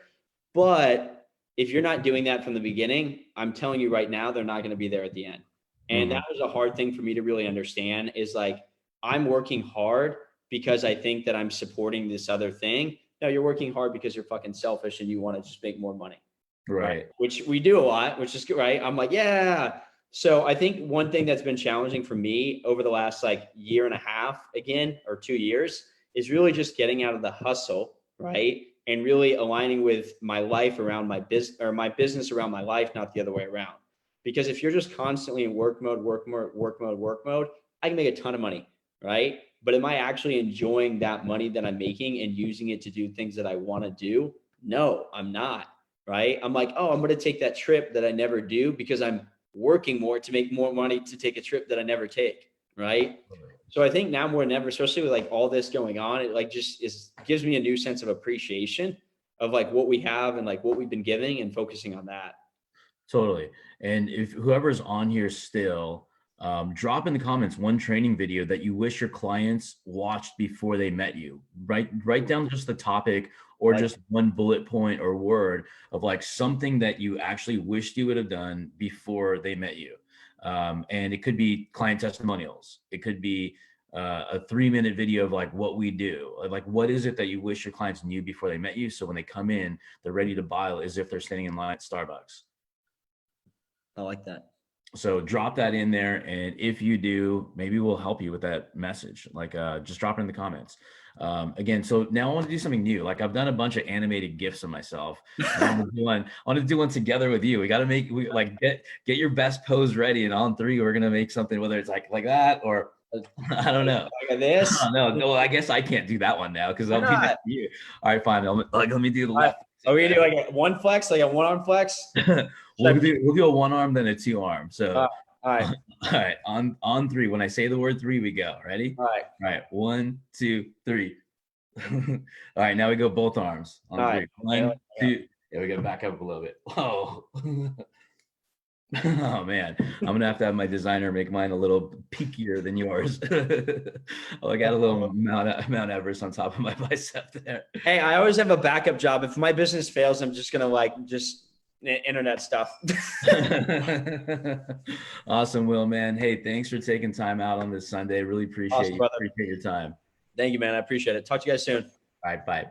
Speaker 2: But if you're not doing that from the beginning, I'm telling you right now, they're not going to be there at the end. And that was a hard thing for me to really understand, is like, I'm working hard because I think that I'm supporting this other thing. No, you're working hard because you're fucking selfish and you want to just make more money.
Speaker 1: Right.
Speaker 2: Which we do a lot, which is good, right? I'm like, yeah. So I think one thing that's been challenging for me over the last like year and a half, again, or 2 years, is really just getting out of the hustle, right? And really aligning with my life around my business, or my business around my life, not the other way around. Because if you're just constantly in work mode, I can make a ton of money, right? But am I actually enjoying that money that I'm making and using it to do things that I want to do? No, I'm not, right? I'm like, oh, I'm going to take that trip that I never do because I'm working more to make more money to take a trip that I never take, right? So I think now more than ever, especially with like all this going on, it like just gives me a new sense of appreciation of like what we have and like what we've been giving, and focusing on that.
Speaker 1: Totally. And if whoever's on here still, drop in the comments one training video that you wish your clients watched before they met you. Write down just the topic or
Speaker 2: Like,
Speaker 1: just one bullet point or word of like something that you actually wished you would have done before they met you. And it could be client testimonials. It could be a 3-minute video of like what we do. Like, what is it that you wish your clients knew before they met you? So when they come in, they're ready to buy as if they're standing in line at Starbucks.
Speaker 2: I like that.
Speaker 1: So drop that in there. And if you do, maybe we'll help you with that message. Like, just drop it in the comments. Again, so now I want to do something new. Like I've done a bunch of animated GIFs of myself. I want to do one together with you. We got to get your best pose ready. And on 3, we're going to make something, whether it's like that, or I don't know.
Speaker 2: Like this?
Speaker 1: No, well, I guess I can't do that one now because I'll be next to you. All right, fine. Let me do the left.
Speaker 2: Are we gonna do like a one flex, like a one arm flex?
Speaker 1: We'll do a 1 arm, then a 2 arm. So,
Speaker 2: all right.
Speaker 1: All right. On 3. When I say the word 3, we go. Ready?
Speaker 2: All right.
Speaker 1: All right. 1, 2, 3. All right. Now we go both arms on 3.
Speaker 2: Right.
Speaker 1: 1, 2. Yeah, we got to back up a little bit. Oh. Oh man, I'm gonna have to have my designer make mine a little peakier than yours. Oh, I got a little Mount Everest on top of my bicep there.
Speaker 2: Hey, I always have a backup job. If my business fails, I'm just gonna just internet stuff.
Speaker 1: Awesome, Will, man. Hey, thanks for taking time out on this Sunday. Really appreciate
Speaker 2: Awesome,
Speaker 1: you.
Speaker 2: brother.
Speaker 1: Appreciate your time.
Speaker 2: Thank you, man. I appreciate it. Talk to you guys soon.
Speaker 1: All right, bye.